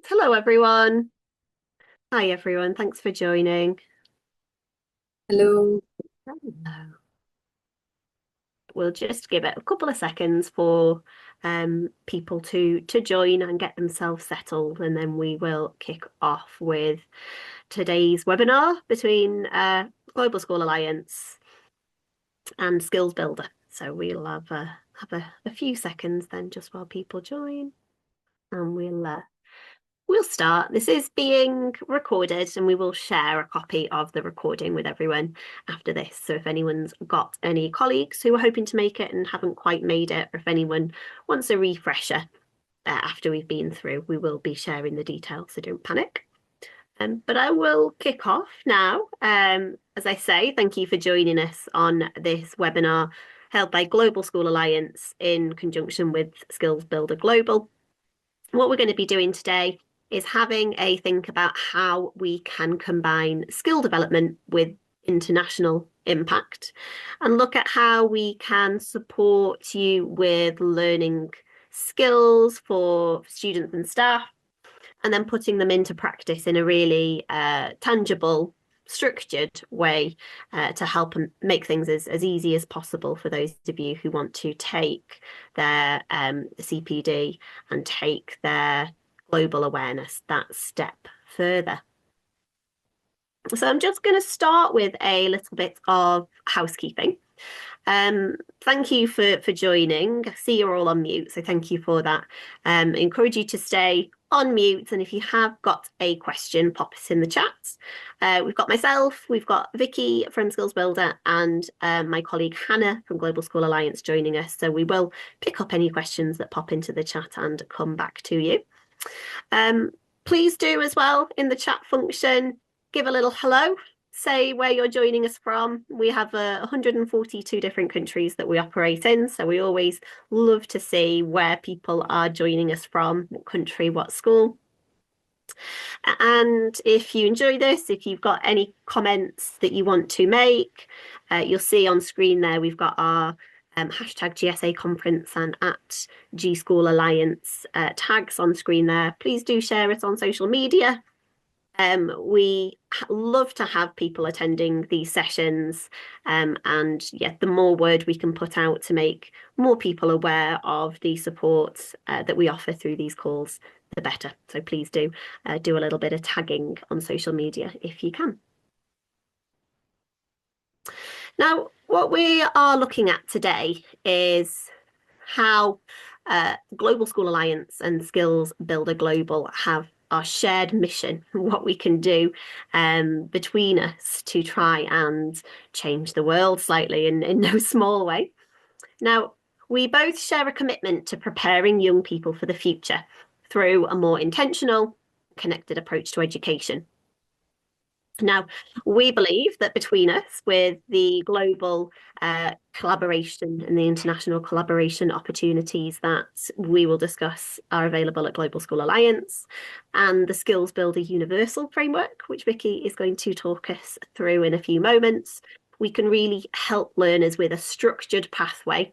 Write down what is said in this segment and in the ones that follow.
Hello, everyone. Hi, everyone. Thanks for joining. Hello. Hello. We'll just give it a couple of seconds for people to join and get themselves settled, and then we will kick off with today's webinar between Global School Alliance and Skills Builder. So we'll have a few seconds then, just while people join, and we'll start. This is being recorded and we will share a copy of the recording with everyone after this. So if anyone's got any colleagues who are hoping to make it and haven't quite made it, or if anyone wants a refresher after we've been through, we will be sharing the details, so don't panic. But I will kick off now. As I say, thank you for joining us on this webinar held by Global School Alliance in conjunction with Skills Builder Global. What we're going to be doing today is having a think about how we can combine skill development with international impact and look at how we can support you with learning skills for students and staff, and then putting them into practice in a really tangible, structured way to help and make things as easy as possible for those of you who want to take their CPD and take their global awareness that step further. So I'm just going to start with a little bit of housekeeping. Thank you for joining. I see you're all on mute, so thank you for that. I encourage you to stay on mute, and if you have got a question, pop it in the chat. We've got myself, we've got Vicky from Skills Builder, and my colleague Hannah from Global School Alliance joining us. So we will pick up any questions that pop into the chat and come back to you. Please do as well in the chat function, give a little hello, say where you're joining us from. We have 142 different countries that we operate in, so we always love to see where people are joining us from, what country, what school. And if you enjoy this, if you've got any comments that you want to make, you'll see on screen there we've got our hashtag GSA conference and at G School Alliance tags on screen there. Please do share it on social media. We love to have people attending these sessions, and yeah, the more word we can put out to make more people aware of the support that we offer through these calls, the better. So please do do a little bit of tagging on social media if you can. Now, what we are looking at today is how Global School Alliance and Skills Builder Global have our shared mission, what we can do between us to try and change the world slightly in no small way. Now, we both share a commitment to preparing young people for the future through a more intentional, connected approach to education. Now, we believe that between us, with the global collaboration and the international collaboration opportunities that we will discuss are available at Global School Alliance, and the Skills Builder Universal Framework, which Vicky is going to talk us through in a few moments, we can really help learners with a structured pathway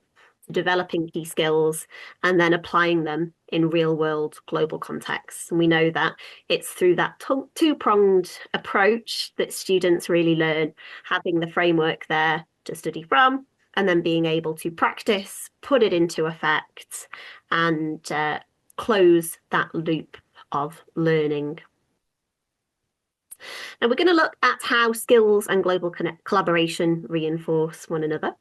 developing key skills and then applying them in real world global contexts. And we know that it's through that two-pronged approach that students really learn, having the framework there to study from, and then being able to practice, put it into effect, and close that loop of learning. Now we're going to look at how skills and global collaboration reinforce one another,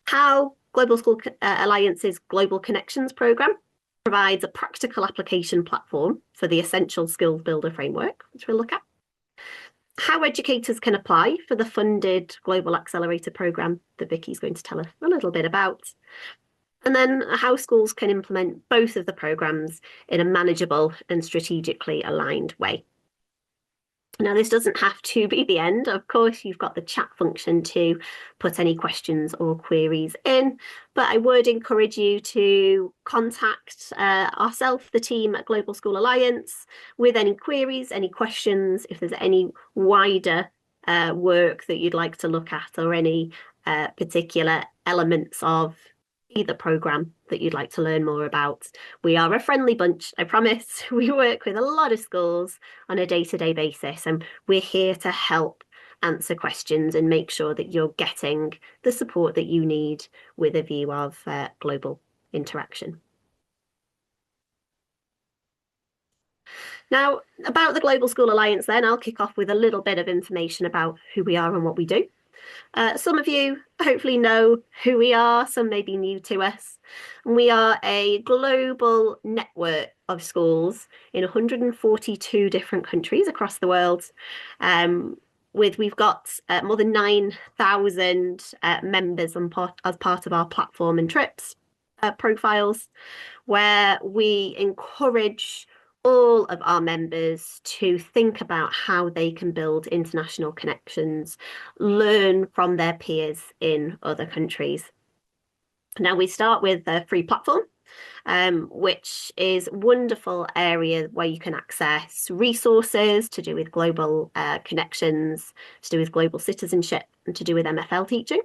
how Global School Alliance's Global Connections programme provides a practical application platform for the Essential Skills Builder framework, which we'll look at, how educators can apply for the funded Global Accelerator programme that Vicky's going to tell us a little bit about, and then how schools can implement both of the programmes in a manageable and strategically aligned way. Now, this doesn't have to be the end. Of course, you've got the chat function to put any questions or queries in, but I would encourage you to contact ourselves, the team at Global School Alliance, with any queries, any questions, if there's any wider work that you'd like to look at or any particular elements of either program that you'd like to learn more about. We are a friendly bunch, I promise. We work with a lot of schools on a day-to-day basis, and we're here to help answer questions and make sure that you're getting the support that you need with a view of global interaction. Now, about the Global School Alliance, then, I'll kick off with a little bit of information about who we are and what we do. Some of you hopefully know who we are, some may be new to us. We are a global network of schools in 142 different countries across the world. We've got more than 9,000 members as part of our platform and trips profiles, where we encourage all of our members to think about how they can build international connections, learn from their peers in other countries. Now, we start with a free platform, which is a wonderful area where you can access resources to do with global connections, to do with global citizenship, and to do with MFL teaching.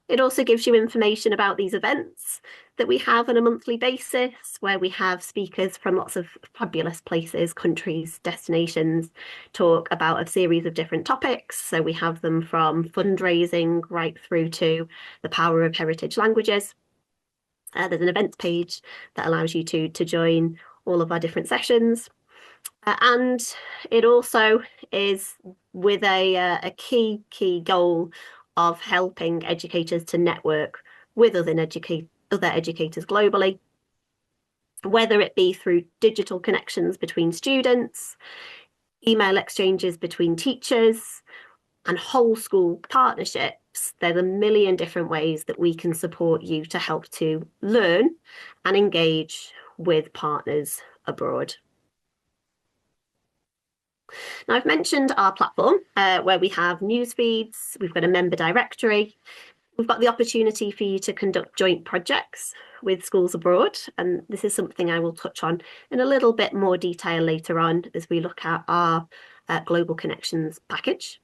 It also gives you information about these events that we have on a monthly basis, where we have speakers from lots of fabulous places, countries, destinations, talk about a series of different topics. So we have them from fundraising right through to the power of heritage languages. There's an events page that allows you to join all of our different sessions. And it also is with a key goal of helping educators to network with other educators globally, whether it be through digital connections between students, email exchanges between teachers, and whole school partnerships. There's a million different ways that we can support you to help to learn and engage with partners abroad. Now, I've mentioned our platform where we have news feeds, we've got a member directory, we've got the opportunity for you to conduct joint projects with schools abroad. And this is something I will touch on in a little bit more detail later on as we look at our Global Connections package.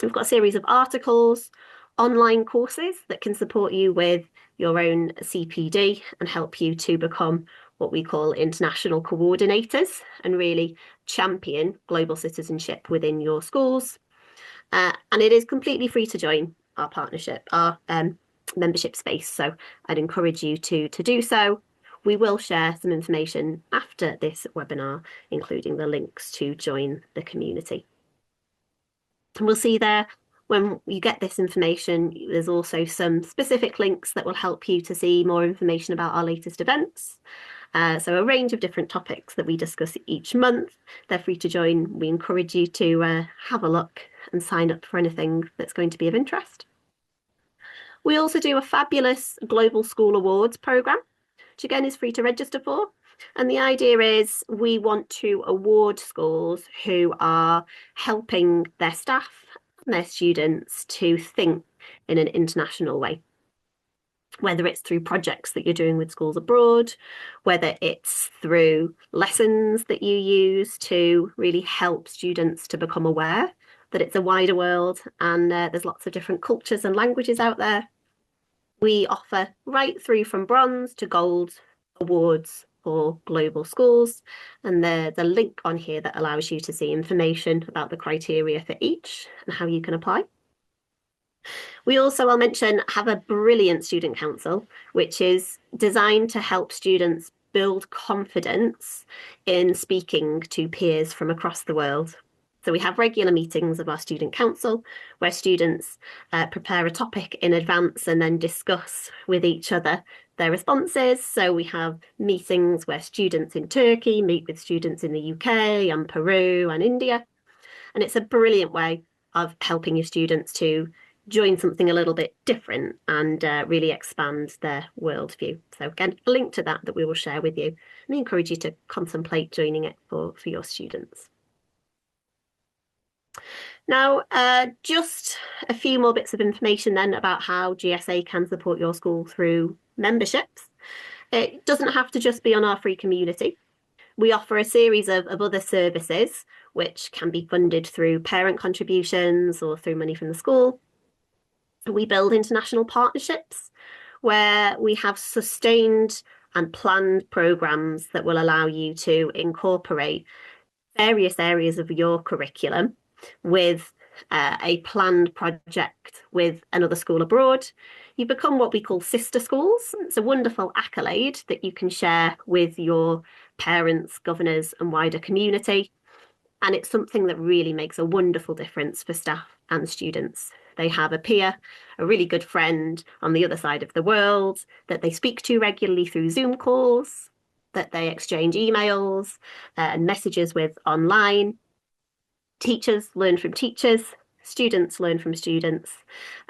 We've got a series of articles, online courses that can support you with your own CPD and help you to become what we call international coordinators and really champion global citizenship within your schools. And it is completely free to join our partnership, our membership space. So I'd encourage you to do so. We will share some information after this webinar, including the links to join the community. And we'll see there when you get this information, there's also some specific links that will help you to see more information about our latest events. So a range of different topics that we discuss each month. They're free to join. We encourage you to have a look and sign up for anything that's going to be of interest. We also do a fabulous Global School Awards programme, which again is free to register for. And the idea is we want to award schools who are helping their staff and their students to think in an international way, whether it's through projects that you're doing with schools abroad, whether it's through lessons that you use to really help students to become aware that it's a wider world and there's lots of different cultures and languages out there. We offer right through from bronze to gold awards for global schools, and there's a link on here that allows you to see information about the criteria for each and how you can apply. We also, I'll mention, have a brilliant student council, which is designed to help students build confidence in speaking to peers from across the world. So we have regular meetings of our student council where students prepare a topic in advance and then discuss with each other their responses. So we have meetings where students in Turkey meet with students in the UK and Peru and India. And it's a brilliant way of helping your students to join something a little bit different and really expand their worldview. So again, a link to that we will share with you, and I encourage you to contemplate joining it for your students. Now, just a few more bits of information then about how GSA can support your school through memberships. It doesn't have to just be on our free community. We offer a series of other services which can be funded through parent contributions or through money from the school. We build international partnerships where we have sustained and planned programs that will allow you to incorporate various areas of your curriculum with a planned project with another school abroad. You become what we call sister schools. It's a wonderful accolade that you can share with your parents, governors, and wider community. And it's something that really makes a wonderful difference for staff and students. They have a peer, a really good friend on the other side of the world that they speak to regularly through Zoom calls, that they exchange emails and messages with online. Teachers learn from teachers, students learn from students,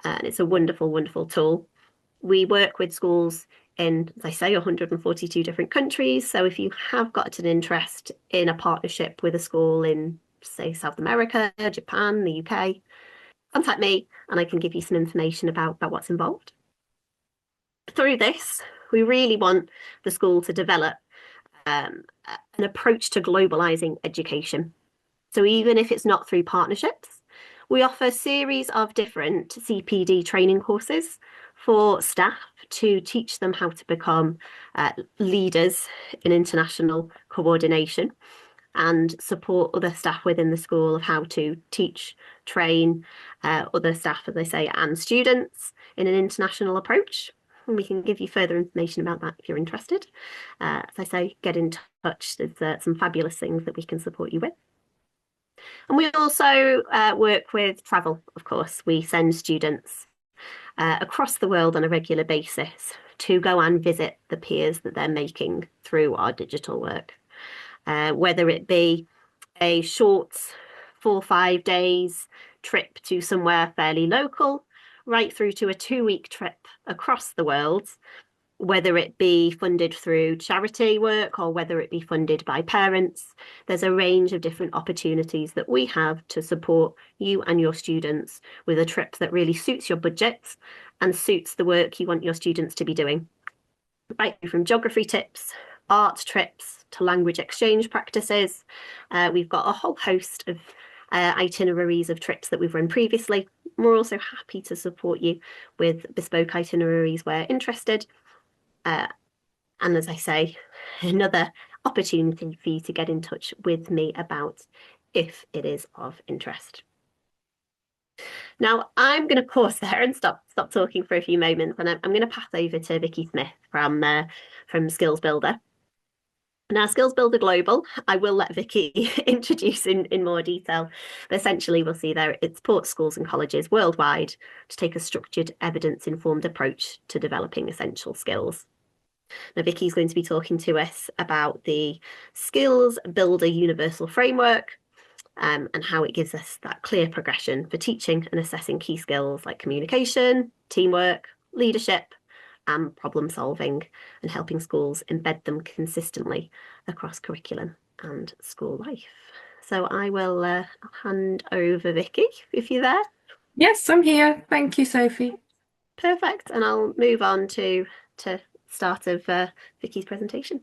and it's a wonderful, wonderful tool. We work with schools in, as I say, 142 different countries. So if you have got an interest in a partnership with a school in, say, South America, Japan, the UK, contact me and I can give you some information about what's involved. Through this, we really want the school to develop an approach to globalizing education. So even if it's not through partnerships, we offer a series of different CPD training courses for staff to teach them how to become leaders in international coordination and support other staff within the school of how to teach, train other staff, as I say, and students in an international approach. And we can give you further information about that if you're interested. As I say, get in touch. There's some fabulous things that we can support you with. And we also work with travel, of course. We send students across the world on a regular basis to go and visit the peers that they're making through our digital work. Whether it be a short 4 or 5 days trip to somewhere fairly local, right through to a 2 week trip across the world, whether it be funded through charity work or whether it be funded by parents. There's a range of different opportunities that we have to support you and your students with a trip that really suits your budgets and suits the work you want your students to be doing. Right from geography tips, art trips to language exchange practices. We've got a whole host of itineraries of trips that we've run previously. We're also happy to support you with bespoke itineraries where interested. And as I say, another opportunity for you to get in touch with me about if it is of interest. Now, I'm going to pause there and stop talking for a few moments, and I'm going to pass over to Vicky Smith from Skills Builder. Now, Skills Builder Global, I will let Vicky introduce in more detail. But essentially, we'll see there it supports schools and colleges worldwide to take a structured, evidence-informed approach to developing essential skills. Now, Vicky's going to be talking to us about the Skills Builder Universal Framework and how it gives us that clear progression for teaching and assessing key skills like communication, teamwork, leadership, and problem solving, and helping schools embed them consistently across curriculum and school life. So I will hand over Vicky if you're there. Yes, I'm here. Thank you, Sophie. Perfect. And I'll move on to start of Vicky's presentation.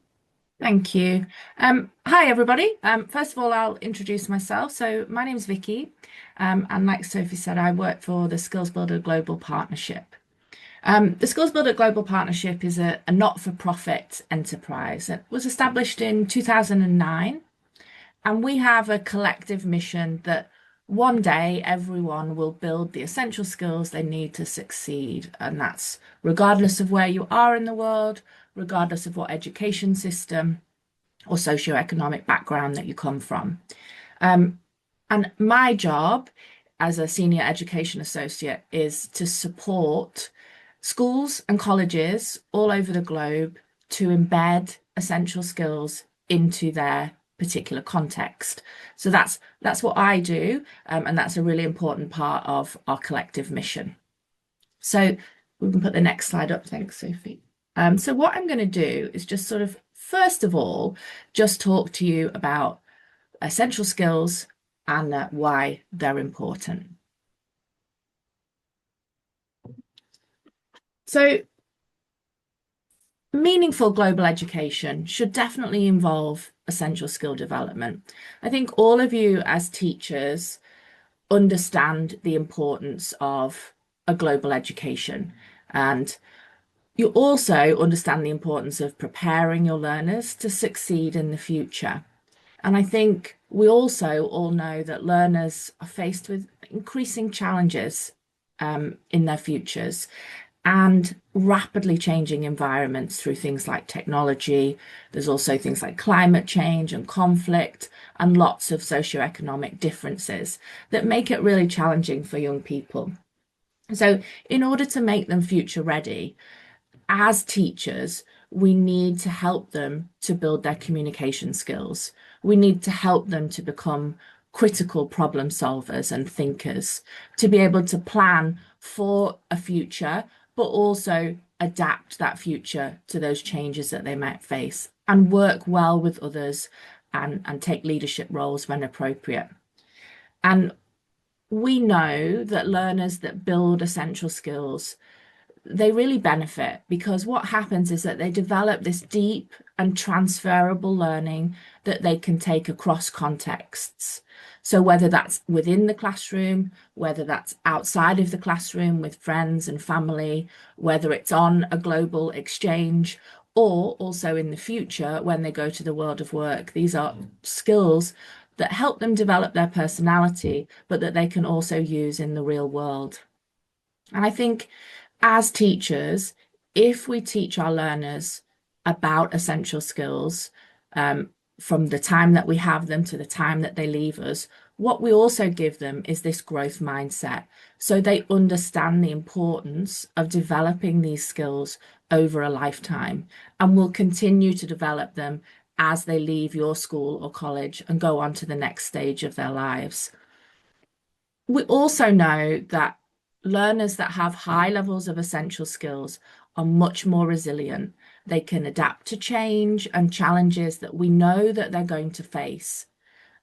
Thank you. Hi, everybody. First of all, I'll introduce myself. So my name's Vicky, and like Sophie said, I work for the Skills Builder Global Partnership. The Skills Builder Global Partnership is a not-for-profit enterprise. It was established in 2009, and we have a collective mission that one day everyone will build the essential skills they need to succeed. And that's regardless of where you are in the world, regardless of what education system or socioeconomic background that you come from. And my job as a senior education associate is to support schools and colleges all over the globe to embed essential skills into their particular context. So that's what I do, and that's a really important part of our collective mission. So we can put the next slide up. Thanks, Sophie. So what I'm going to do is just sort of, first of all, just talk to you about essential skills and why they're important. So meaningful global education should definitely involve essential skill development. I think all of you as teachers understand the importance of a global education, and You also understand the importance of preparing your learners to succeed in the future. And I think we also all know that learners are faced with increasing challenges in their futures and rapidly changing environments through things like technology. There's also things like climate change and conflict and lots of socioeconomic differences that make it really challenging for young people. So, in order to make them future ready, as teachers, we need to help them to build their communication skills. We need to help them to become critical problem solvers and thinkers, to be able to plan for a future, but also adapt that future to those changes that they might face and work well with others and take leadership roles when appropriate. And we know that learners that build essential skills, they really benefit because what happens is that they develop this deep and transferable learning that they can take across contexts. So, whether that's within the classroom, whether that's outside of the classroom with friends and family, whether it's on a global exchange, or also in the future when they go to the world of work, these are skills that help them develop their personality, but that they can also use in the real world. And I think as teachers, if we teach our learners about essential skills um, from the time that we have them to the time that they leave us, what we also give them is this growth mindset. So they understand the importance of developing these skills over a lifetime and will continue to develop them as they leave your school or college and go on to the next stage of their lives. We also know that learners that have high levels of essential skills are much more resilient. They can adapt to change and challenges that we know that they're going to face.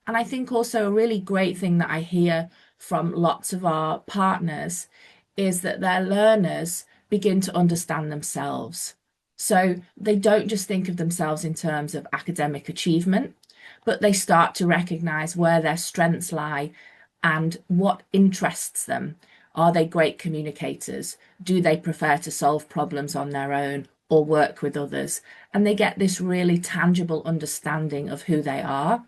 And I think also a really great thing that I hear from lots of our partners is that their learners begin to understand themselves. So they don't just think of themselves in terms of academic achievement, but they start to recognize where their strengths lie and what interests them. Are they great communicators? Do they prefer to solve problems on their own or work with others? And they get this really tangible understanding of who they are.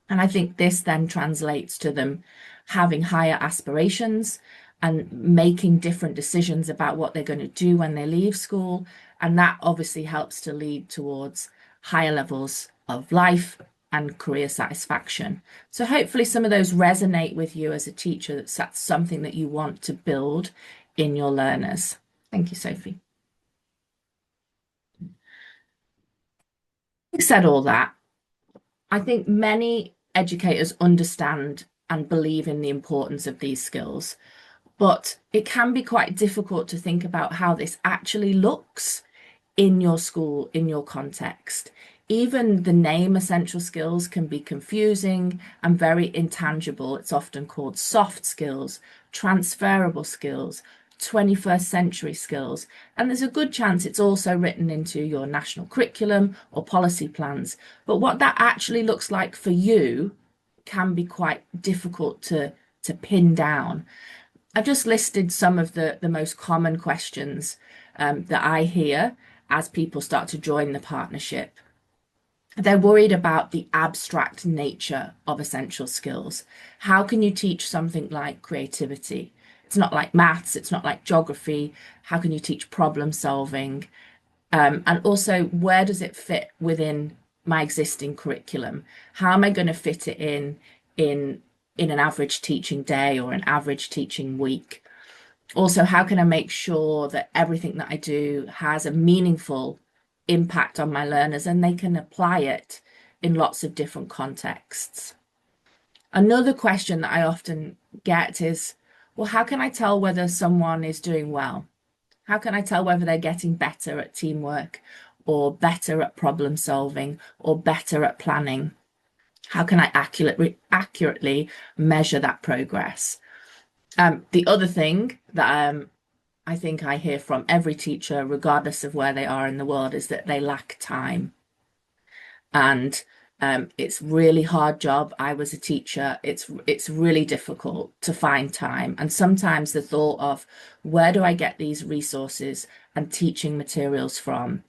And I think this then translates to them having higher aspirations and making different decisions about what they're going to do when they leave school. And that obviously helps to lead towards higher levels of life and career satisfaction. So hopefully some of those resonate with you as a teacher. That's something that you want to build in your learners. Thank you, Sophie. Having said all that, I think many educators understand and believe in the importance of these skills, but it can be quite difficult to think about how this actually looks in your school, in your context. Even the name essential skills can be confusing and very intangible. It's often called soft skills, transferable skills, 21st century skills. And there's a good chance it's also written into your national curriculum or policy plans. But what that actually looks like for you can be quite difficult to pin down. I've just listed some of the most common questions that I hear as people start to join the partnership. They're worried about the abstract nature of essential skills. How can you teach something like creativity? It's not like maths, it's not like geography. How can you teach problem solving? And also, where does it fit within my existing curriculum? How am I going to fit it in in an average teaching day or an average teaching week? Also, how can I make sure that everything that I do has a meaningful impact on my learners and they can apply it in lots of different contexts? Another question that I often get is, well, how can I tell whether someone is doing well? How can I tell whether they're getting better at teamwork or better at problem solving or better at planning? How can I accurately measure that progress? The other thing that I think I hear from every teacher, regardless of where they are in the world, is that they lack time. And It's really hard job. I was a teacher. It's really difficult to find time. And sometimes the thought of where do I get these resources and teaching materials from?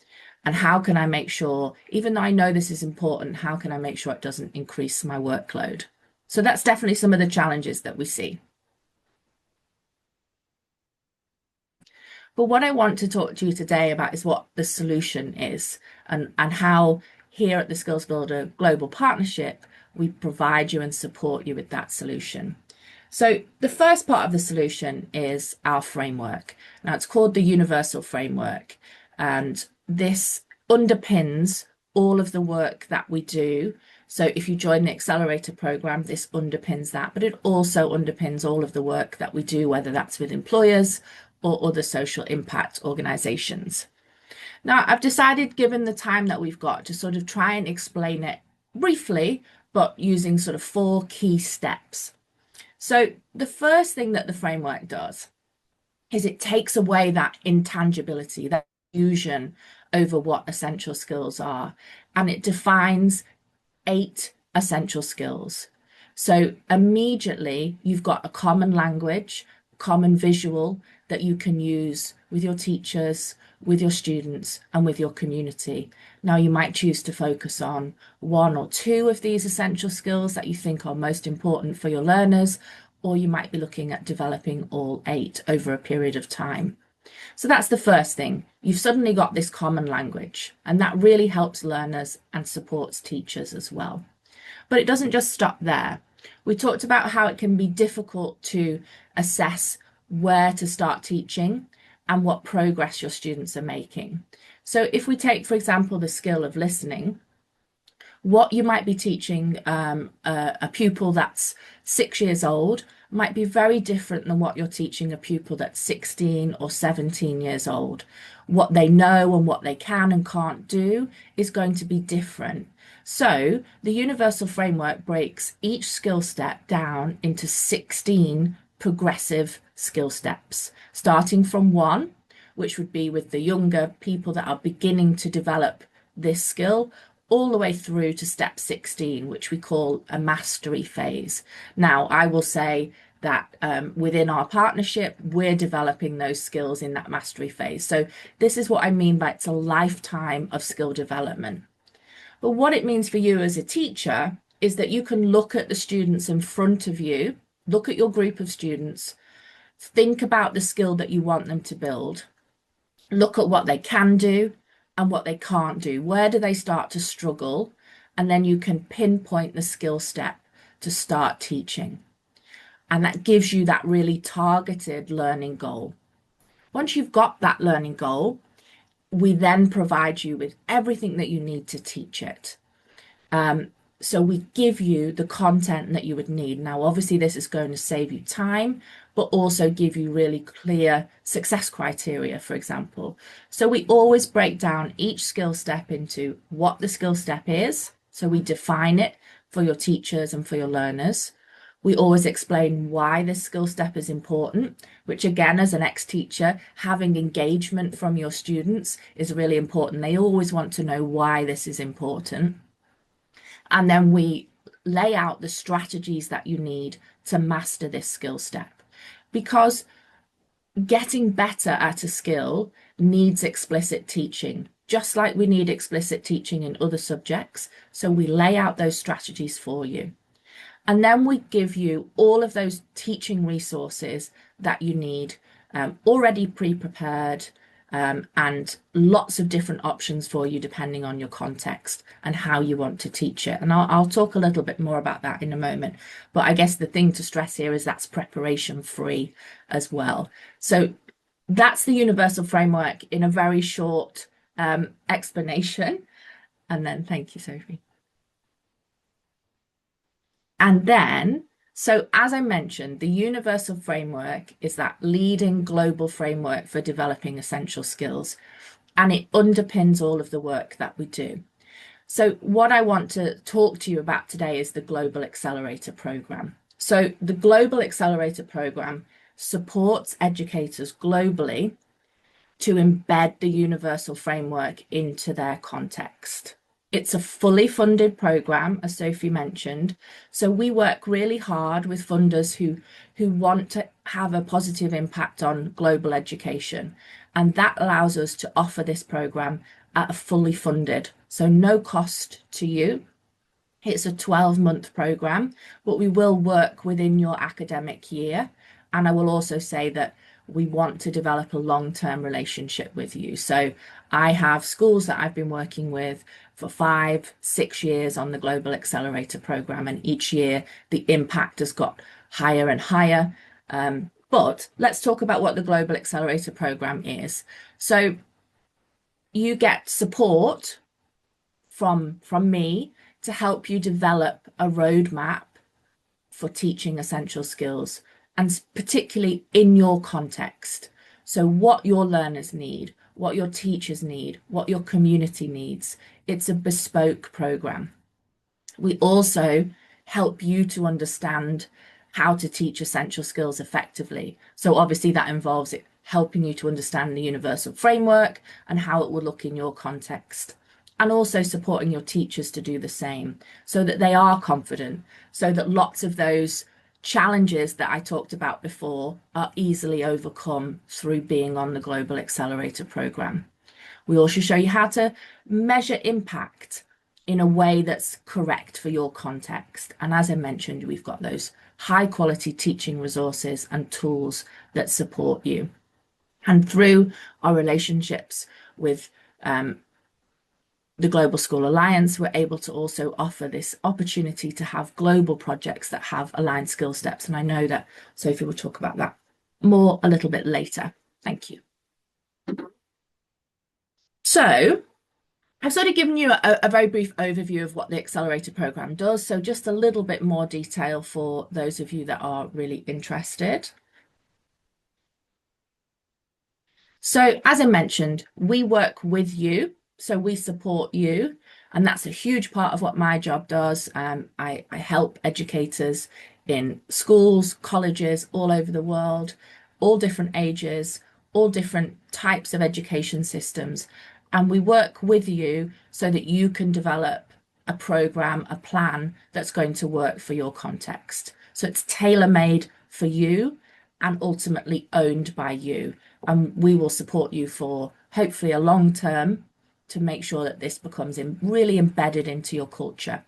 And how can I make sure, even though I know this is important, how can I make sure it doesn't increase my workload? So that's definitely some of the challenges that we see. But what I want to talk to you today about is what the solution is and how here at the Skills Builder Global Partnership, we provide you and support you with that solution. So the first part of the solution is our framework. Now it's called the Universal Framework, and this underpins all of the work that we do. So if you join the accelerator program, this underpins that, but it also underpins all of the work that we do, whether that's with employers or other social impact organizations. Now, I've decided, given the time that we've got, to sort of try and explain it briefly, but using sort of 4 key steps. So the first thing that the framework does is it takes away that intangibility, that illusion over what essential skills are, and it defines 8 essential skills. So immediately you've got a common language, common visual that you can use with your teachers, with your students, and with your community. Now, you might choose to focus on 1 or 2 of these essential skills that you think are most important for your learners, or you might be looking at developing all 8 over a period of time. So that's the first thing. You've suddenly got this common language, and that really helps learners and supports teachers as well. But it doesn't just stop there. We talked about how it can be difficult to assess where to start teaching and what progress your students are making. So if we take, for example, the skill of listening, what you might be teaching a pupil that's 6 years old might be very different than what you're teaching a pupil that's 16 or 17 years old. What they know and what they can and can't do is going to be different. So the universal framework breaks each skill step down into 16 progressive skill steps, starting from 1, which would be with the younger people that are beginning to develop this skill, all the way through to step 16, which we call a mastery phase. Now, I will say that within our partnership, we're developing those skills in that mastery phase. So this is what I mean by it's a lifetime of skill development. But what it means for you as a teacher is that you can look at the students in front of you, look at your group of students, think about the skill that you want them to build, look at what they can do and what they can't do. Where do they start to struggle? And then you can pinpoint the skill step to start teaching. And that gives you that really targeted learning goal. Once you've got that learning goal, we then provide you with everything that you need to teach it. So we give you the content that you would need. Now, obviously, this is going to save you time, but also give you really clear success criteria, for example. So we always break down each skill step into what the skill step is. So we define it for your teachers and for your learners. We always explain why this skill step is important, which again, as an ex-teacher, having engagement from your students is really important. They always want to know why this is important. And then we lay out the strategies that you need to master this skill step. Because getting better at a skill needs explicit teaching, just like we need explicit teaching in other subjects. So we lay out those strategies for you. And then we give you all of those teaching resources that you need already pre-prepared, and lots of different options for you depending on your context and how you want to teach it. And I'll talk a little bit more about that in a moment. But I guess the thing to stress here is that's preparation free as well. So that's the universal framework in a very short explanation. And then thank you, Sophie. And then, so as I mentioned, the universal framework is that leading global framework for developing essential skills, and it underpins all of the work that we do. So what I want to talk to you about today is the Global Accelerator Program. So the Global Accelerator Program supports educators globally to embed the universal framework into their context. It's a fully funded program, as Sophie mentioned. So we work really hard with funders who want to have a positive impact on global education. And that allows us to offer this program at a fully funded, so no cost to you. It's a 12-month program, but we will work within your academic year. And I will also say that we want to develop a long-term relationship with you. So I have schools that I've been working with for 5, 6 years on the Global Accelerator program, and each year the impact has got higher and higher. But let's talk about what the Global Accelerator program is. So you get support from me to help you develop a roadmap for teaching essential skills, and particularly in your context. So what your learners need, what your teachers need, what your community needs. It's a bespoke program. We also help you to understand how to teach essential skills effectively. So obviously that involves it helping you to understand the universal framework and how it will look in your context, and also supporting your teachers to do the same so that they are confident, so that lots of those challenges that I talked about before are easily overcome through being on the Global Accelerator program. We also show you how to measure impact in a way that's correct for your context. And as I mentioned, we've got those high quality teaching resources and tools that support you. And through our relationships with the Global School Alliance, we're able to also offer this opportunity to have global projects that have aligned skill steps. And I know that Sophie will talk about that more a little bit later. Thank you. So I've sort of given you a very brief overview of what the Accelerator program does. So just a little bit more detail for those of you that are really interested. So as I mentioned, we work with you, so we support you, and that's a huge part of what my job does. I help educators in schools, colleges all over the world, all different ages, all different types of education systems, and we work with you so that you can develop a program, a plan that's going to work for your context. So it's tailor-made for you and ultimately owned by you. And we will support you for hopefully a long term to make sure that this becomes really embedded into your culture.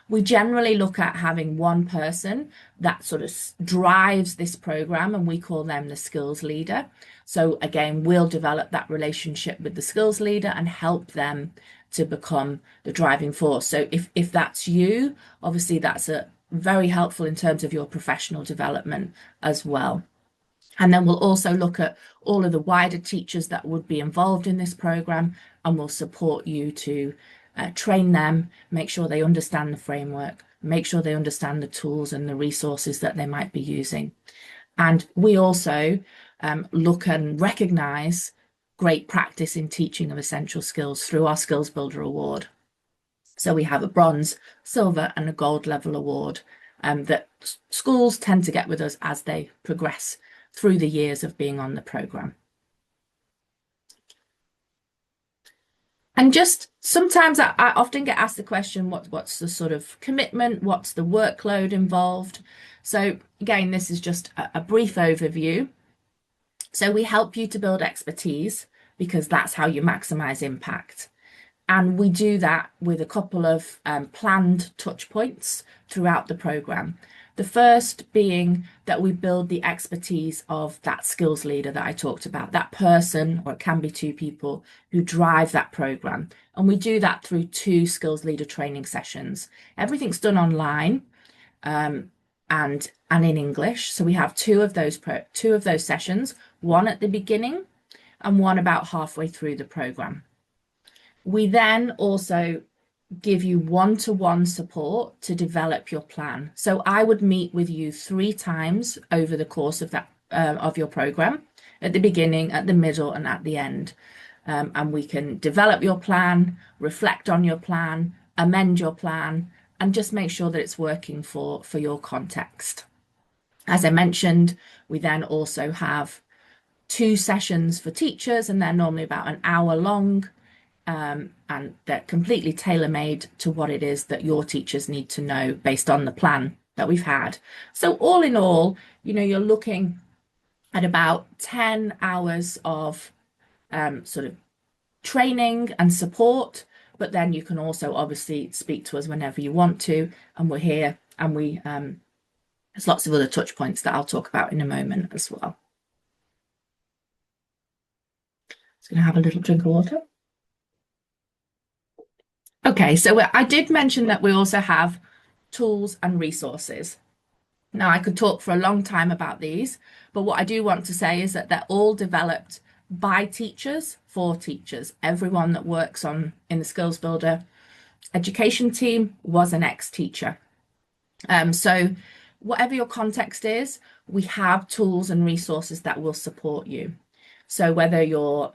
We generally look at having one person that sort of drives this program, and we call them the skills leader. So again, we'll develop that relationship with the skills leader and help them to become the driving force. So if that's you, obviously that's a very helpful in terms of your professional development as well. And then we'll also look at all of the wider teachers that would be involved in this program, and we'll support you to train them, make sure they understand the framework, make sure they understand the tools and the resources that they might be using. And we also look and recognise great practice in teaching of essential skills through our Skills Builder Award. So we have a bronze, silver and a gold level award that schools tend to get with us as they progress through the years of being on the programme. And just sometimes I often get asked the question, what's the sort of commitment? What's the workload involved? So again, this is just a brief overview. So we help you to build expertise because that's how you maximize impact. And we do that with a couple of planned touch points throughout the programme. The first being that we build the expertise of that skills leader that I talked about, that person, or it can be two people, who drive that programme. And we do that through 2 skills leader training sessions. Everything's done online and in English. So we have two of those sessions, one at the beginning and one about halfway through the programme. We then also give you one-to-one support to develop your plan. So I would meet with you 3 times over the course of that of your program, at the beginning, at the middle, and at the end. And we can develop your plan, reflect on your plan, amend your plan, and just make sure that it's working for your context. As I mentioned, we then also have 2 sessions for teachers, and they're normally about an hour long. and they're completely tailor-made to what it is that your teachers need to know based on the plan that we've had. So all in all, you're looking at about 10 hours of sort of training and support, but then you can also obviously speak to us whenever you want to, and we're here, and there's lots of other touch points that I'll talk about in a moment as well. Just going to have a little drink of water. Okay, so I did mention that we also have tools and resources. Now, I could talk for a long time about these, but what I do want to say is that they're all developed by teachers for teachers. Everyone that works in the Skills Builder education team was an ex-teacher. So whatever your context is, we have tools and resources that will support you. So whether you're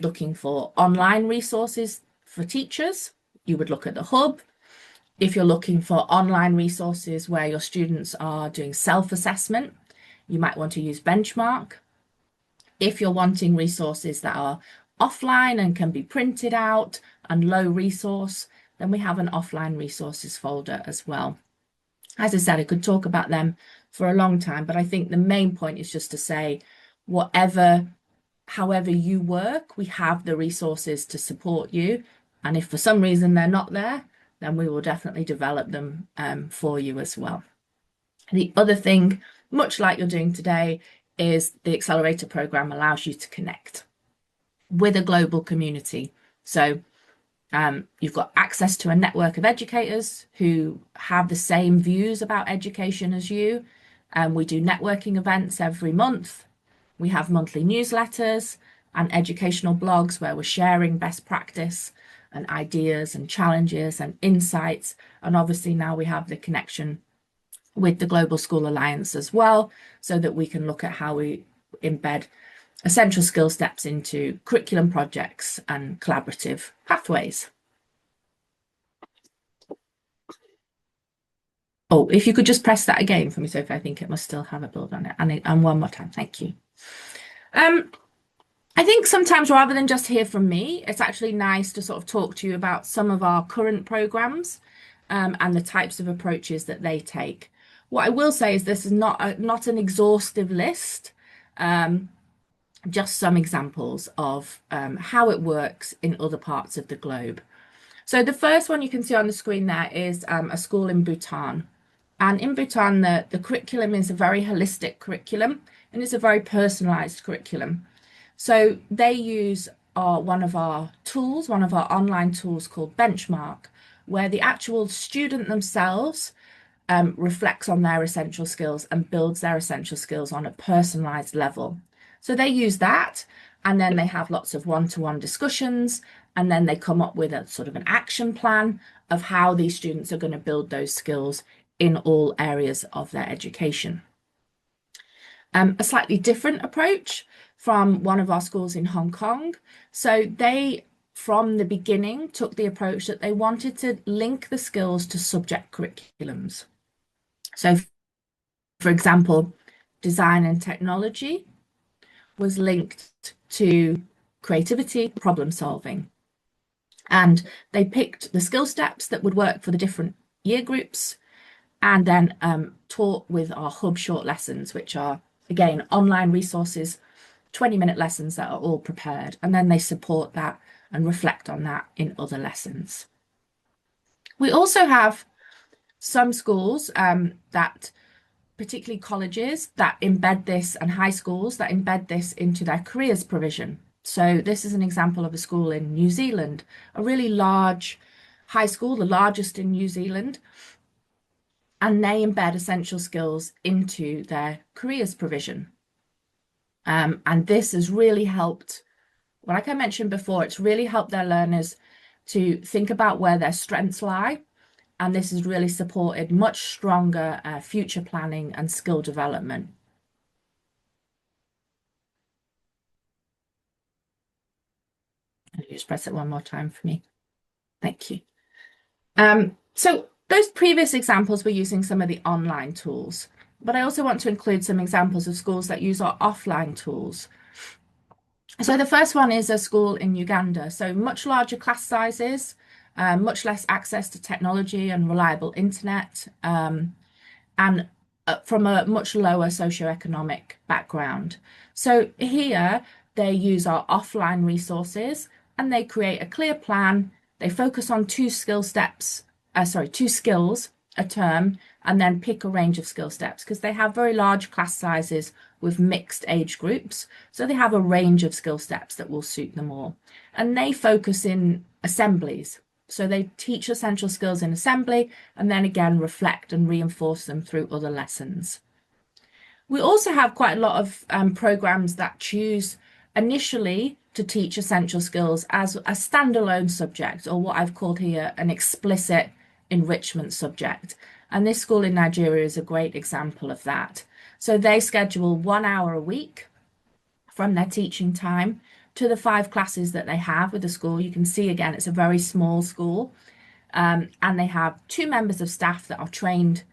looking for online resources for teachers, you would look at the hub. If you're looking for online resources where your students are doing self-assessment, you might want to use Benchmark. If you're wanting resources that are offline and can be printed out and low resource, then we have an offline resources folder as well. As I said, I could talk about them for a long time, but I think the main point is just to say, however you work, we have the resources to support you. And if for some reason they're not there, then we will definitely develop them for you as well. The other thing, much like you're doing today, is the accelerator program allows you to connect with a global community. So you've got access to a network of educators who have the same views about education as you. We do networking events every month. We have monthly newsletters and educational blogs where we're sharing best practice and ideas and challenges and insights. And obviously now we have the connection with the Global School Alliance as well, so that we can look at how we embed essential skill steps into curriculum projects and collaborative pathways. Oh, if you could just press that again for me, Sophie, I think it must still have a build on it. And one more time, thank you. I think sometimes rather than just hear from me, it's actually nice to sort of talk to you about some of our current programs and the types of approaches that they take. What I will say is this is not an exhaustive list, just some examples of how it works in other parts of the globe. So the first one you can see on the screen there is a school in Bhutan. And in Bhutan, the curriculum is a very holistic curriculum, and it's a very personalized curriculum. So they use one of our tools, one of our online tools called Benchmark, where the actual student themselves reflects on their essential skills and builds their essential skills on a personalized level. So they use that, and then they have lots of one-to-one discussions, and then they come up with a sort of an action plan of how these students are going to build those skills in all areas of their education. A slightly different approach from one of our schools in Hong Kong. So they, from the beginning, took the approach that they wanted to link the skills to subject curriculums. So, for example, design and technology was linked to creativity, problem solving. And they picked the skill steps that would work for the different year groups, and then taught with our hub short lessons, which are, again, online resources, 20-minute lessons that are all prepared. And then they support that and reflect on that in other lessons. We also have some schools that, particularly colleges, that embed this, and high schools that embed this into their careers provision. So this is an example of a school in New Zealand, a really large high school, the largest in New Zealand, and they embed essential skills into their careers provision. And this has really helped, well, like I mentioned before, it's really helped their learners to think about where their strengths lie. And this has really supported much stronger future planning and skill development. Can you just press it one more time for me? Thank you. So those previous examples were using some of the online tools, but I also want to include some examples of schools that use our offline tools. So the first one is a school in Uganda. So much larger class sizes, much less access to technology and reliable internet, and from a much lower socioeconomic background. So here they use our offline resources and they create a clear plan. They focus on two skills a term, and then pick a range of skill steps because they have very large class sizes with mixed age groups. So they have a range of skill steps that will suit them all. And they focus in assemblies. So they teach essential skills in assembly and then again reflect and reinforce them through other lessons. We also have quite a lot of programs that choose initially to teach essential skills as a standalone subject, or what I've called here an explicit enrichment subject. And this school in Nigeria is a great example of that. So they schedule 1 hour a week from their teaching time to the 5 classes that they have with the school. You can see again, it's a very small school. And they have 2 members of staff that are trained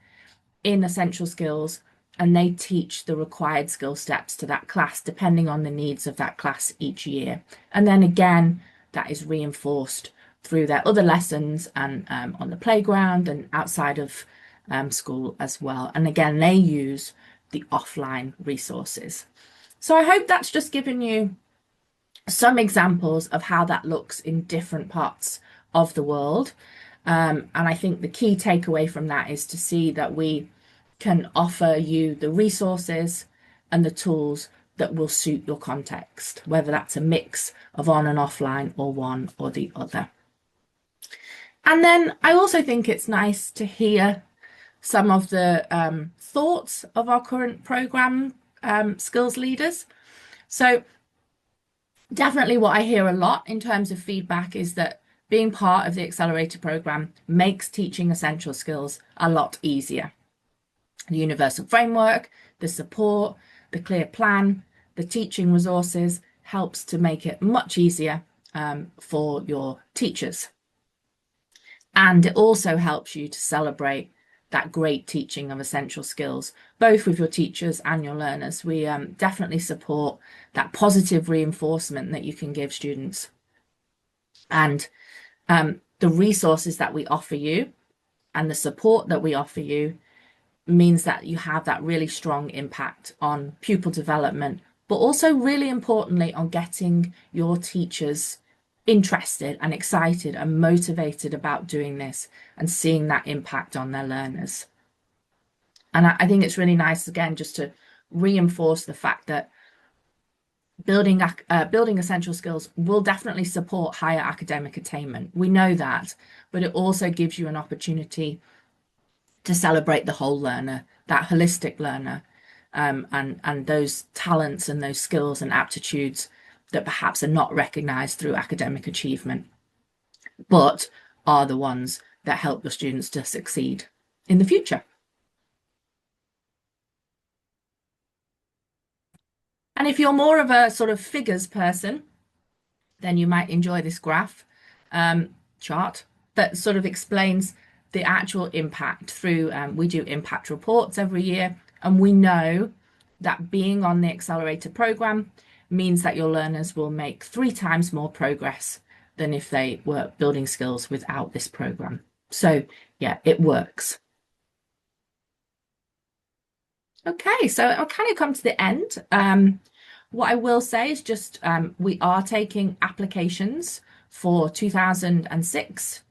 in essential skills, and they teach the required skill steps to that class depending on the needs of that class each year. And then again, that is reinforced through their other lessons and on the playground and outside of school as well. And again, they use the offline resources. So I hope that's just given you some examples of how that looks in different parts of the world. And I think the key takeaway from that is to see that we can offer you the resources and the tools that will suit your context, whether that's a mix of on and offline or one or the other. And then I also think it's nice to hear some of the thoughts of our current program skills leaders. So definitely what I hear a lot in terms of feedback is that being part of the accelerator program makes teaching essential skills a lot easier. The universal framework, the support, the clear plan, the teaching resources helps to make it much easier for your teachers. And it also helps you to celebrate that great teaching of essential skills, both with your teachers and your learners. We definitely support that positive reinforcement that you can give students. And the resources that we offer you and the support that we offer you means that you have that really strong impact on pupil development, but also really importantly on getting your teachers interested and excited and motivated about doing this and seeing that impact on their learners. And I think it's really nice, again, just to reinforce the fact that building essential skills will definitely support higher academic attainment. We know that, but it also gives you an opportunity to celebrate the whole learner, that holistic learner, and those talents and those skills and aptitudes that perhaps are not recognized through academic achievement, but are the ones that help your students to succeed in the future. And if you're more of a sort of figures person, then you might enjoy this graph chart that sort of explains the actual impact through, we do impact reports every year, and we know that being on the accelerator program means that your learners will make 3 times more progress than if they were building skills without this program. So yeah, it works. Okay, so I'll kind of come to the end. What I will say is just we are taking applications for 2006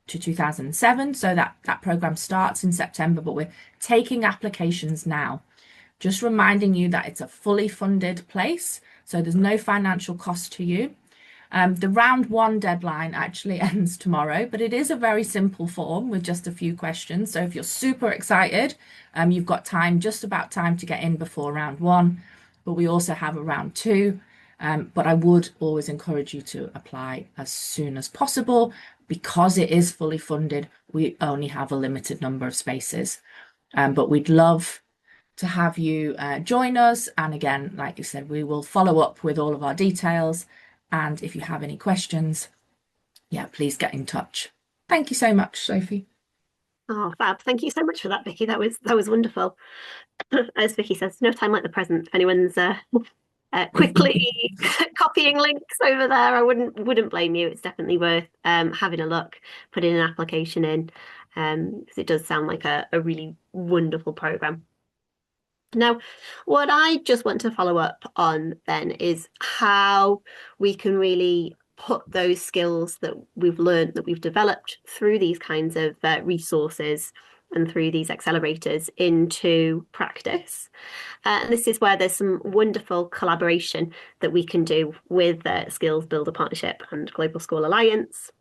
to 2007. So that program starts in September, but we're taking applications now. Just reminding you that it's a fully funded place, so there's no financial cost to you. The round 1 deadline actually ends tomorrow, but it is a very simple form with just a few questions. So if you're super excited, you've got time, just about time to get in before round 1. But we also have a round 2. But I would always encourage you to apply as soon as possible because it is fully funded. We only have a limited number of spaces, but we'd love to have you join us. And again, like you said, we will follow up with all of our details. And if you have any questions, yeah, please get in touch. Thank you so much, Sophie. Oh, fab. Thank you so much for that, Vicky. That was wonderful. As Vicky says, no time like the present if anyone's quickly copying links over there, I wouldn't blame you. It's definitely worth having a look, putting an application in, because it does sound like a really wonderful program. Now, what I just want to follow up on then is how we can really put those skills that we've learned, that we've developed through these kinds of resources and through these accelerators into practice. And this is where there's some wonderful collaboration that we can do with Skills Builder Partnership and Global School Alliance.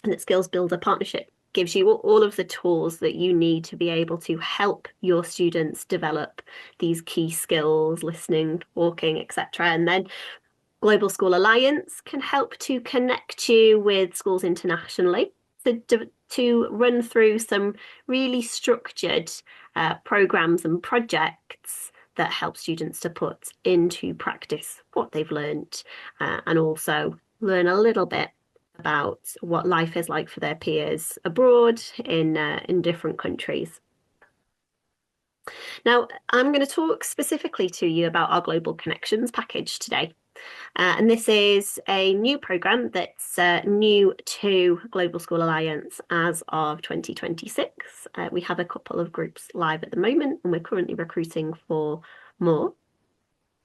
And that Skills Builder Partnership gives you all of the tools that you need to be able to help your students develop these key skills, listening, talking, etc. And then Global School Alliance can help to connect you with schools internationally to run through some really structured programs and projects that help students to put into practice what they've learned and also learn a little bit about what life is like for their peers abroad in different countries. Now, I'm going to talk specifically to you about our Global Connections package today. And this is a new program that's new to Global School Alliance as of 2026. We have a couple of groups live at the moment, and we're currently recruiting for more.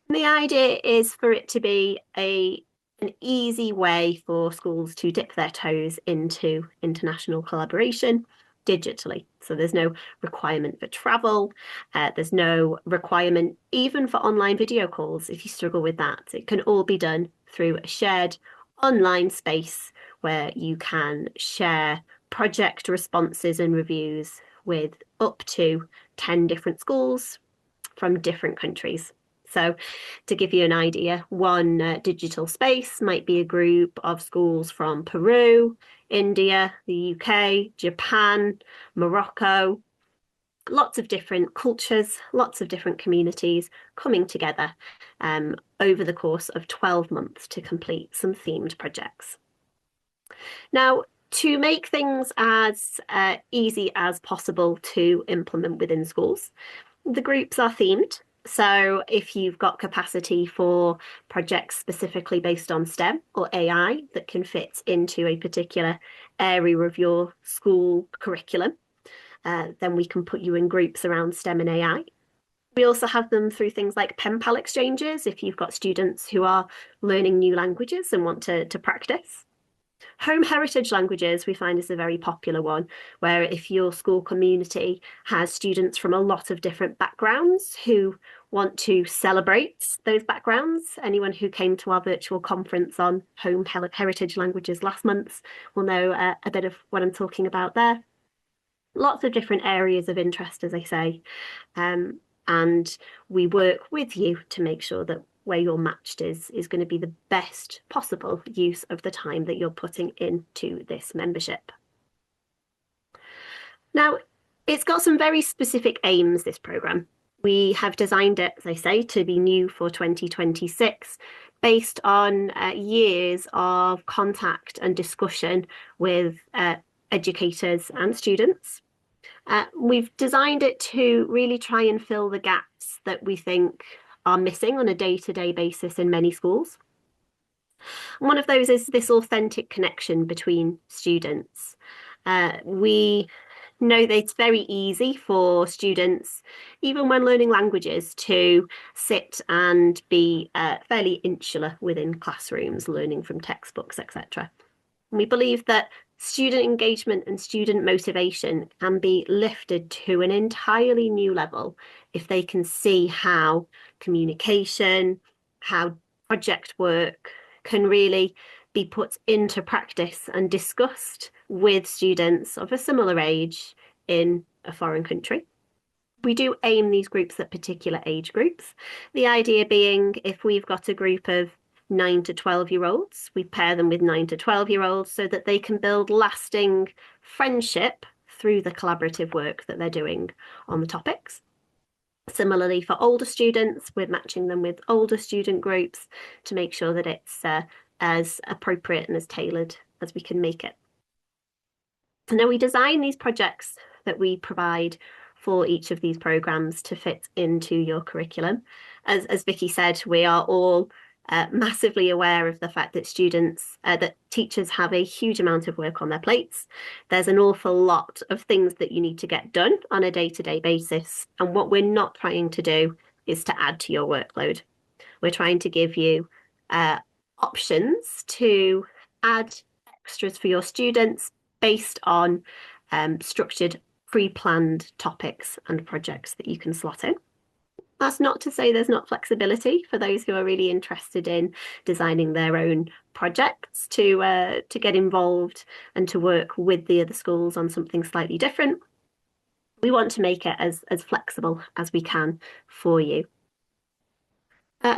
And the idea is for it to be an easy way for schools to dip their toes into international collaboration digitally. So there's no requirement for travel. There's no requirement even for online video calls if you struggle with that. It can all be done through a shared online space where you can share project responses and reviews with up to 10 different schools from different countries. So, to give you an idea, one digital space might be a group of schools from Peru, India, the UK, Japan, Morocco, lots of different cultures, lots of different communities coming together over the course of 12 months to complete some themed projects. Now, to make things as easy as possible to implement within schools, the groups are themed. So if you've got capacity for projects specifically based on STEM or AI that can fit into a particular area of your school curriculum, then we can put you in groups around STEM and AI. We also have them through things like pen pal exchanges if you've got students who are learning new languages and want to practice. Home heritage languages we find is a very popular one, where if your school community has students from a lot of different backgrounds who want to celebrate those backgrounds, anyone who came to our virtual conference on home heritage languages last month will know a bit of what I'm talking about there. Lots of different areas of interest, as I say. And we work with you to make sure that where you're matched is going to be the best possible use of the time that you're putting into this membership. Now, it's got some very specific aims, this programme. We have designed it, as I say, to be new for 2026, based on years of contact and discussion with educators and students. We've designed it to really try and fill the gaps that we think are missing on a day-to-day basis in many schools. One of those is this authentic connection between students. We know that it's very easy for students, even when learning languages, to sit and be fairly insular within classrooms, learning from textbooks, etc. We believe that student engagement and student motivation can be lifted to an entirely new level if they can see how communication, how project work can really be put into practice and discussed with students of a similar age in a foreign country. We do aim these groups at particular age groups. The idea being if we've got a group of 9 to 12-year-olds, we pair them with 9 to 12-year-olds so that they can build lasting friendship through the collaborative work that they're doing on the topics. Similarly, for older students, we're matching them with older student groups to make sure that it's as appropriate and as tailored as we can make it. Now, we design these projects that we provide for each of these programs to fit into your curriculum. As Vicky said, we are all massively aware of the fact that that teachers have a huge amount of work on their plates. There's an awful lot of things that you need to get done on a day-to-day basis. And what we're not trying to do is to add to your workload. We're trying to give you options to add extras for your students based on structured, pre-planned topics and projects that you can slot in. That's not to say there's not flexibility for those who are really interested in designing their own projects to get involved and to work with the other schools on something slightly different. We want to make it as flexible as we can for you.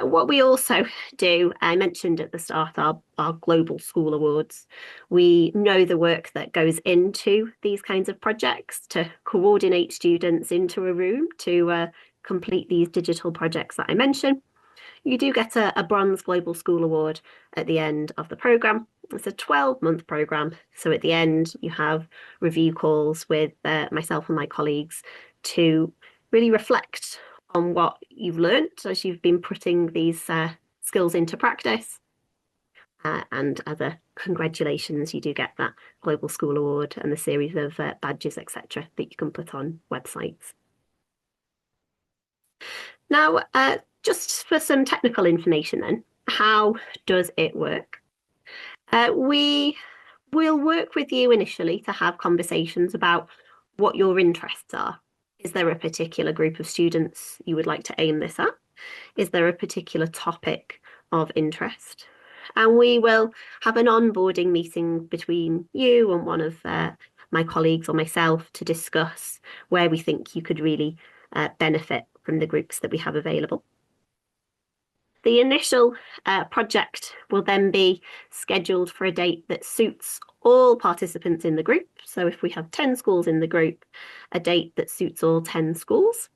What we also do, I mentioned at the start, our Global School Awards. We know the work that goes into these kinds of projects to coordinate students into a room to complete these digital projects that I mentioned. You do get a Bronze Global School Award at the end of the programme. It's a 12-month programme. So at the end, you have review calls with myself and my colleagues to really reflect on what you've learnt as you've been putting these skills into practice. And as a congratulations, you do get that Global School Award and the series of badges, etc., that you can put on websites. Now, just for some technical information then, how does it work? We will work with you initially to have conversations about what your interests are. Is there a particular group of students you would like to aim this at? Is there a particular topic of interest? And we will have an onboarding meeting between you and one of my colleagues or myself to discuss where we think you could really benefit from the groups that we have available. The initial project will then be scheduled for a date that suits all participants in the group. So if we have 10 schools in the group, a date that suits all 10 schools.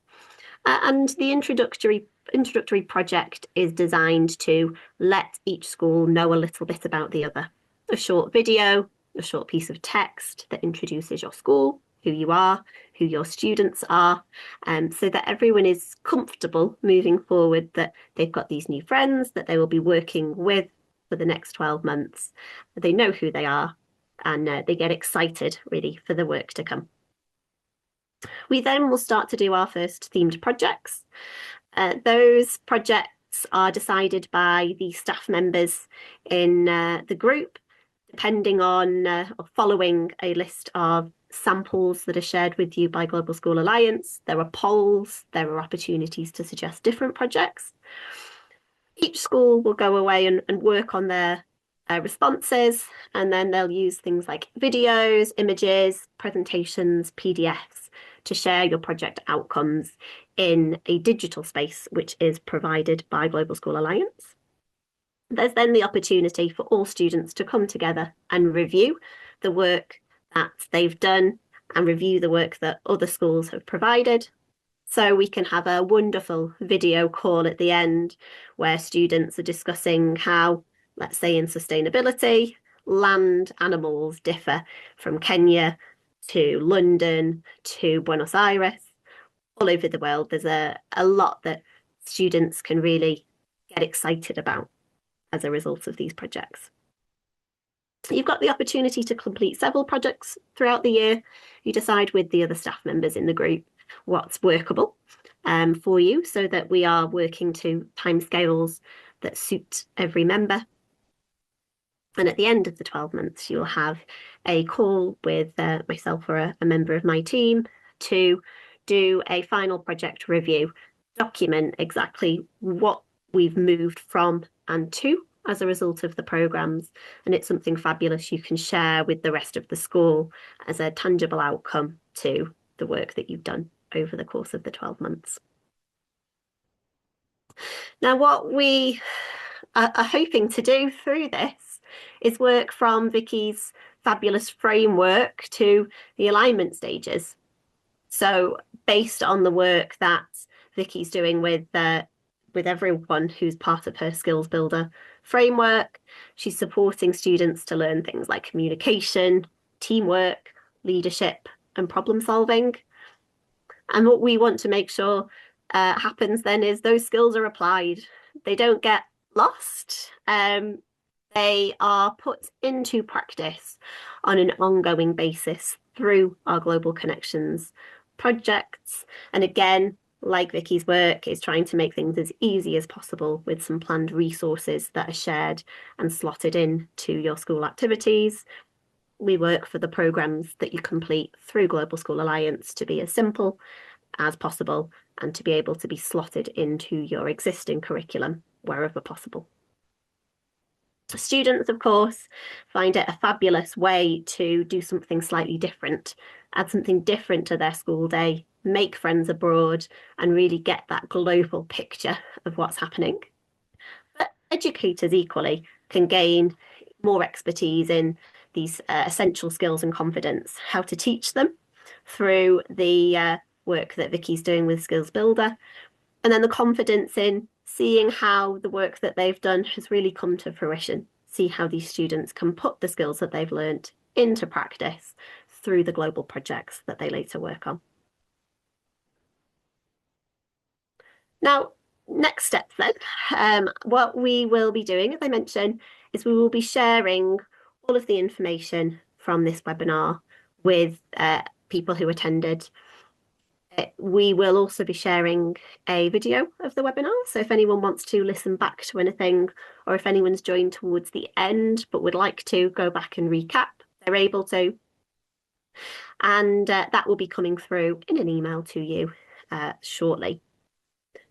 And the introductory project is designed to let each school know a little bit about the other. A short video, a short piece of text that introduces your school, who you are, who your students are, so that everyone is comfortable moving forward, that they've got these new friends that they will be working with for the next 12 months. They know who they are and they get excited really for the work to come. We then will start to do our first themed projects. Those projects are decided by the staff members in the group, depending on or following a list of samples that are shared with you by Global School Alliance. There are polls, there are opportunities to suggest different projects. Each school will go away and work on their responses, and then they'll use things like videos, images, presentations, PDFs to share your project outcomes in a digital space, which is provided by Global School Alliance. There's then the opportunity for all students to come together and review the work that they've done and review the work that other schools have provided. So we can have a wonderful video call at the end where students are discussing how, let's say in sustainability, land animals differ from Kenya to London to Buenos Aires. All over the world, there's a lot that students can really get excited about as a result of these projects. You've got the opportunity to complete several projects throughout the year. You decide with the other staff members in the group what's workable for you so that we are working to timescales that suit every member. And at the end of the 12 months, you'll have a call with myself or a member of my team to do a final project review, document exactly what we've moved from and to as a result of the programmes. And it's something fabulous you can share with the rest of the school as a tangible outcome to the work that you've done over the course of the 12 months. Now, what we are hoping to do through this is work from Vicky's fabulous framework to the alignment stages. So based on the work that Vicky's doing with everyone who's part of her Skills Builder framework, she's supporting students to learn things like communication, teamwork, leadership, and problem solving. And what we want to make sure happens then is those skills are applied. They don't get lost. They are put into practice on an ongoing basis through our Global Connections projects. And again, like Vicky's work, is trying to make things as easy as possible with some planned resources that are shared and slotted in to your school activities. We work for the programmes that you complete through Global School Alliance to be as simple as possible and to be able to be slotted into your existing curriculum wherever possible. Students, of course, find it a fabulous way to do something slightly different, add something different to their school day, make friends abroad, and really get that global picture of what's happening. But educators equally can gain more expertise in these essential skills and confidence, how to teach them through the work that Vicky's doing with Skills Builder, and then the confidence in seeing how the work that they've done has really come to fruition. See how these students can put the skills that they've learned into practice through the global projects that they later work on. Now, next steps then, what we will be doing, as I mentioned, is we will be sharing all of the information from this webinar with people who attended. We will also be sharing a video of the webinar. So if anyone wants to listen back to anything, or if anyone's joined towards the end but would like to go back and recap, they're able to. And that will be coming through in an email to you shortly.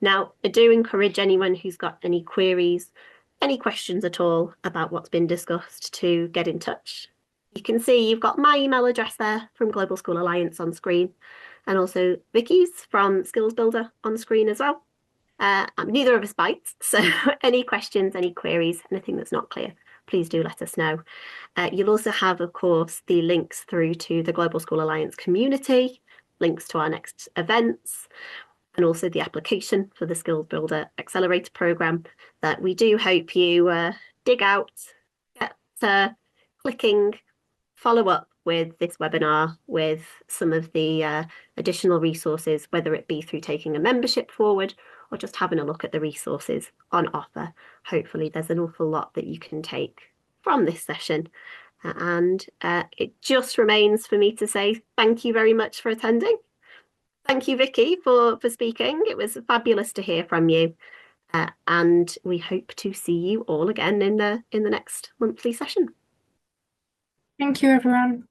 Now, I do encourage anyone who's got any queries, any questions at all about what's been discussed to get in touch. You can see you've got my email address there from Global School Alliance on screen, and also Vicky's from Skills Builder on screen as well. Neither of us bites, so any questions, any queries, anything that's not clear, please do let us know. You'll also have, of course, the links through to the Global School Alliance community, links to our next events, and also the application for the Skills Builder Accelerator programme that we do hope you dig out, get clicking, follow up with this webinar with some of the additional resources, whether it be through taking a membership forward or just having a look at the resources on offer. Hopefully there's an awful lot that you can take from this session. And it just remains for me to say thank you very much for attending. Thank you, Vicky, for speaking. It was fabulous to hear from you. And we hope to see you all again in the next monthly session. Thank you, everyone.